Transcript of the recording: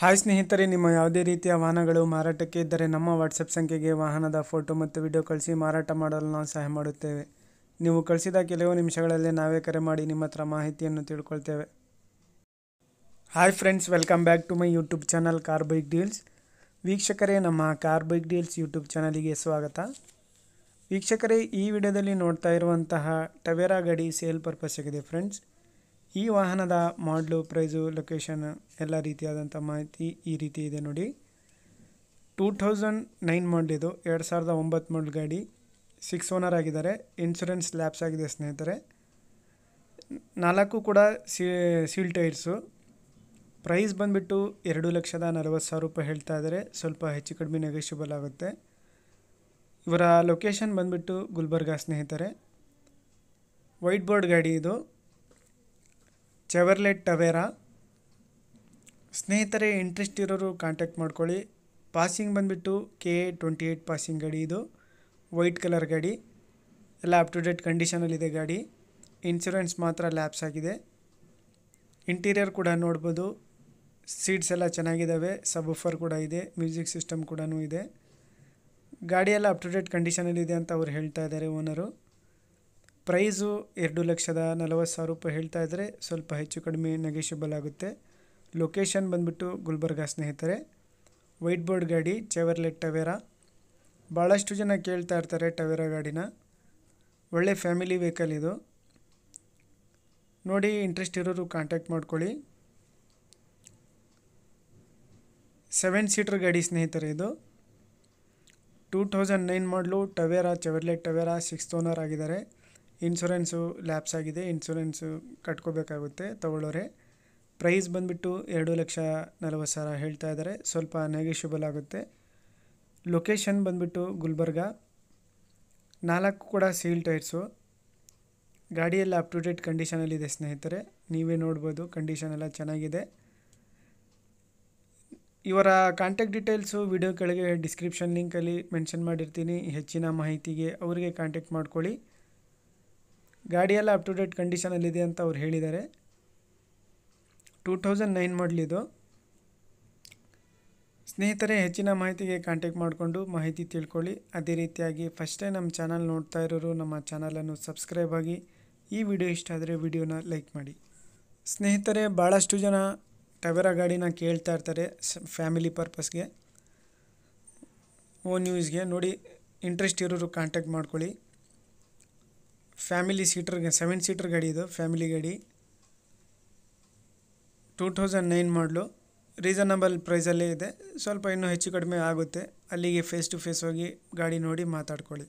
Hi ಸ್ನೇಹಿತರೆ, ನಿಮ್ಮ ಯಾವುದೇ ರೀತಿಯ ವಾಹನಗಳು ಮಾರಾಟಕ್ಕೆ ಇದ್ದರೆ ನಮ್ಮ ವಾಟ್ಸಪ್ ಸಂಖ್ಯೆಗೆ ವಾಹನದ ಫೋಟೋ ಮತ್ತು ವಿಡಿಯೋ ಕಳಿಸಿ ಮಾರಾಟ ಮಾಡಲು ನಾವು ಸಹಾಯ ಮಾಡುತ್ತೇವೆ. ನೀವು ಕಳಿಸಿದ ಕೆಲವು ನಿಮಿಷಗಳಲ್ಲೇ ನಾವೇ ಕರೆ ಮಾಡಿ ನಿಮ್ಮ ಹತ್ರ ಮಾಹಿತಿಯನ್ನು ತಿಳ್ಕೊಳ್ತೇವೆ. Hi friends, welcome back to my YouTube channel car bike deals. ವೀಕ್ಷಕರೇ, ನಮ್ಮ ಕಾರ್ ಬೈಕ್ ಡೀಲ್ಸ್ ಯೂಟ್ಯೂಬ್ ಚಾನಲಿಗೆ ಸ್ವಾಗತ. ವೀಕ್ಷಕರೇ, ಈ ವಿಡಿಯೋದಲ್ಲಿ ನೋಡ್ತಾ ಇರುವಂತಹ ಟವೇರಾ ಗಾಡಿ ಸೇಲ್ ಪರ್ಪಸ್ ಆಗಿದೆ ಫ್ರೆಂಡ್ಸ್. ಈ ವಾಹನದ ಮಾಡಲು, ಪ್ರೈಸು, ಲೊಕೇಶನ್ ಎಲ್ಲ ರೀತಿಯಾದಂಥ ಮಾಹಿತಿ ಈ ರೀತಿ ಇದೆ ನೋಡಿ. 2009 ಮಾಡಲ್ ಇದು, 2009 ಮಾಡಲ್ ಗಾಡಿ. 6 ಓನರ್ ಆಗಿದ್ದಾರೆ. ಇನ್ಶೂರೆನ್ಸ್ ಲ್ಯಾಪ್ಸ್ ಆಗಿದೆ ಸ್ನೇಹಿತರೆ. 4 ಕೂಡ ಸೀಲ್ ಟೈರ್ಸು. ಪ್ರೈಸ್ ಬಂದುಬಿಟ್ಟು 2,40,000 ರೂಪಾಯಿ ಹೇಳ್ತಾ ಇದ್ದಾರೆ. ಸ್ವಲ್ಪ ಹೆಚ್ಚು ಕಡಿಮೆ ನೆಗೋಷಿಯಬಲ್ ಆಗುತ್ತೆ. ಇವರ ಲೊಕೇಶನ್ ಬಂದುಬಿಟ್ಟು ಗುಲ್ಬರ್ಗ ಸ್ನೇಹಿತರೆ. ವೈಟ್ ಬೋರ್ಡ್ ಗಾಡಿ ಇದು, ಚೆವರ್ಲೆಟ್ ಟವೇರಾ. ಸ್ನೇಹಿತರೆ, ಇಂಟ್ರೆಸ್ಟ್ ಇರೋರು ಕಾಂಟ್ಯಾಕ್ಟ್ ಮಾಡ್ಕೊಳ್ಳಿ. ಪಾಸಿಂಗ್ ಬಂದುಬಿಟ್ಟು KA28 ಪಾಸಿಂಗ್ ಗಾಡಿ ಇದು. ವೈಟ್ ಕಲರ್ ಗಾಡಿ, ಎಲ್ಲ ಅಪ್ ಟು ಡೇಟ್ ಕಂಡೀಷನಲ್ಲಿದೆ ಗಾಡಿ. ಇನ್ಶೂರೆನ್ಸ್ ಮಾತ್ರ ಲ್ಯಾಪ್ಸ್ ಆಗಿದೆ. ಇಂಟೀರಿಯರ್ ಕೂಡ ನೋಡ್ಬೋದು. ಸೀಟ್ಸ್ ಎಲ್ಲ ಚೆನ್ನಾಗಿದ್ದಾವೆ. ಸಬ್ವೂಫರ್ ಕೂಡ ಇದೆ. ಮ್ಯೂಸಿಕ್ ಸಿಸ್ಟಮ್ ಕೂಡ ಇದೆ. ಗಾಡಿ ಎಲ್ಲ ಅಪ್ ಟು ಡೇಟ್ ಕಂಡೀಷನಲ್ಲಿದೆ ಅಂತ ಅವ್ರು ಹೇಳ್ತಾ ಇದ್ದಾರೆ ಓನರು. ಪ್ರೈಸು 2,40,000 ರೂಪಾಯಿ ಹೇಳ್ತಾ ಇದ್ದಾರೆ. ಸ್ವಲ್ಪ ಹೆಚ್ಚು ಕಡಿಮೆ ನೆಗೋಷಿಯಬಲ್ ಆಗುತ್ತೆ. ಲೊಕೇಶನ್ ಬಂದುಬಿಟ್ಟು ಗುಲ್ಬರ್ಗ ಸ್ನೇಹಿತರೆ. ವೈಟ್ ಬೋರ್ಡ್ ಗಾಡಿ, ಚೆವರ್ಲೆಟ್ ಟವೇರಾ. ಭಾಳಷ್ಟು ಜನ ಕೇಳ್ತಾ ಇರ್ತಾರೆ ಟವೇರಾ ಗಾಡಿನ. ಒಳ್ಳೆ ಫ್ಯಾಮಿಲಿ ವೆಹಿಕಲ್ ಇದು ನೋಡಿ. ಇಂಟ್ರೆಸ್ಟ್ ಇರೋರು ಕಾಂಟ್ಯಾಕ್ಟ್ ಮಾಡ್ಕೊಳ್ಳಿ. 7 ಸೀಟರ್ ಗಾಡಿ ಸ್ನೇಹಿತರೆ ಇದು. 2009 ಮಾಡಲು Tavera, Chevrolet Tavera. 6th owner ಆಗಿದ್ದಾರೆ. ಇನ್ಶೂರೆನ್ಸು ಲ್ಯಾಪ್ಸ್ ಆಗಿದೆ. ಇನ್ಶೂರೆನ್ಸು ಕಟ್ಕೋಬೇಕಾಗುತ್ತೆ ತಗೊಳ್ಳೋರೆ. ಪ್ರೈಸ್ ಬಂದುಬಿಟ್ಟು 2,40,000 ಹೇಳ್ತಾ ಇದ್ದಾರೆ. ಸ್ವಲ್ಪ ನೆಗೋಷಿಯಬಲ್ ಆಗುತ್ತೆ. ಲೊಕೇಶನ್ ಬಂದುಬಿಟ್ಟು ಗುಲ್ಬರ್ಗ. 4 ಕೂಡ ಸೀಲ್ ಟೈರ್ಸು. ಗಾಡಿಯೆಲ್ಲ ಅಪ್ ಟು ಡೇಟ್ ಕಂಡೀಷನಲ್ಲಿದೆ ಸ್ನೇಹಿತರೆ. ನೀವೇ ನೋಡ್ಬೋದು, ಕಂಡೀಷನ್ ಎಲ್ಲ ಚೆನ್ನಾಗಿದೆ. ಇವರ ಕಾಂಟ್ಯಾಕ್ಟ್ ಡೀಟೇಲ್ಸು ವಿಡಿಯೋ ಕೆಳಗೆ ಡಿಸ್ಕ್ರಿಪ್ಷನ್ ಲಿಂಕಲ್ಲಿ ಮೆನ್ಷನ್ ಮಾಡಿರ್ತೀನಿ. ಹೆಚ್ಚಿನ ಮಾಹಿತಿಗೆ ಅವರಿಗೆ ಕಾಂಟ್ಯಾಕ್ಟ್ ಮಾಡ್ಕೊಳ್ಳಿ. ಗಾಡಿಯೆಲ್ಲ ಅಪ್ ಟು ಡೇಟ್ ಕಂಡೀಷನಲ್ಲಿದೆ ಅಂತ ಅವ್ರು ಹೇಳಿದ್ದಾರೆ. 2009 ಮಾಡಲ್ ಇದು ಸ್ನೇಹಿತರೆ. ಹೆಚ್ಚಿನ ಮಾಹಿತಿಗೆ ಕಾಂಟ್ಯಾಕ್ಟ್ ಮಾಡಿಕೊಂಡು ಮಾಹಿತಿ ತಿಳ್ಕೊಳ್ಳಿ. ಅದೇ ರೀತಿಯಾಗಿ ಫಸ್ಟ್ ಟೈಮ್ ನಮ್ಮ ಚಾನಲ್ ನೋಡ್ತಾ ಇರೋರು ನಮ್ಮ ಚಾನಲನ್ನು ಸಬ್ಸ್ಕ್ರೈಬ್ ಆಗಿ. ಈ ವಿಡಿಯೋ ಇಷ್ಟ ಆದರೆ ವಿಡಿಯೋನ ಲೈಕ್ ಮಾಡಿ. ಸ್ನೇಹಿತರೆ, ಭಾಳಷ್ಟು ಜನ ಟವೇರಾ ಗಾಡಿನ ಕೇಳ್ತಾ ಇರ್ತಾರೆ ಫ್ಯಾಮಿಲಿ ಪರ್ಪಸ್ಗೆ, ಓನ್ ಯೂಸ್ಗೆ ನೋಡಿ. ಇಂಟ್ರೆಸ್ಟ್ ಇರೋರು ಕಾಂಟ್ಯಾಕ್ಟ್ ಮಾಡ್ಕೊಳ್ಳಿ. ಫ್ಯಾಮಿಲಿ ಸೀಟರ್ಗೆ 7 ಸೀಟರ್ ಗಾಡಿ ಇದು, ಫ್ಯಾಮಿಲಿ ಗಾಡಿ. 2009 ಮಾಡಲು. ರೀಸನಬಲ್ ಪ್ರೈಸಲ್ಲೇ ಇದೆ. ಸ್ವಲ್ಪ ಇನ್ನೂ ಹೆಚ್ಚು ಕಡಿಮೆ ಆಗುತ್ತೆ. ಅಲ್ಲಿಗೆ ಫೇಸ್ ಟು ಫೇಸ್ ಹೋಗಿ ಗಾಡಿ ನೋಡಿ ಮಾತಾಡ್ಕೊಳ್ಳಿ.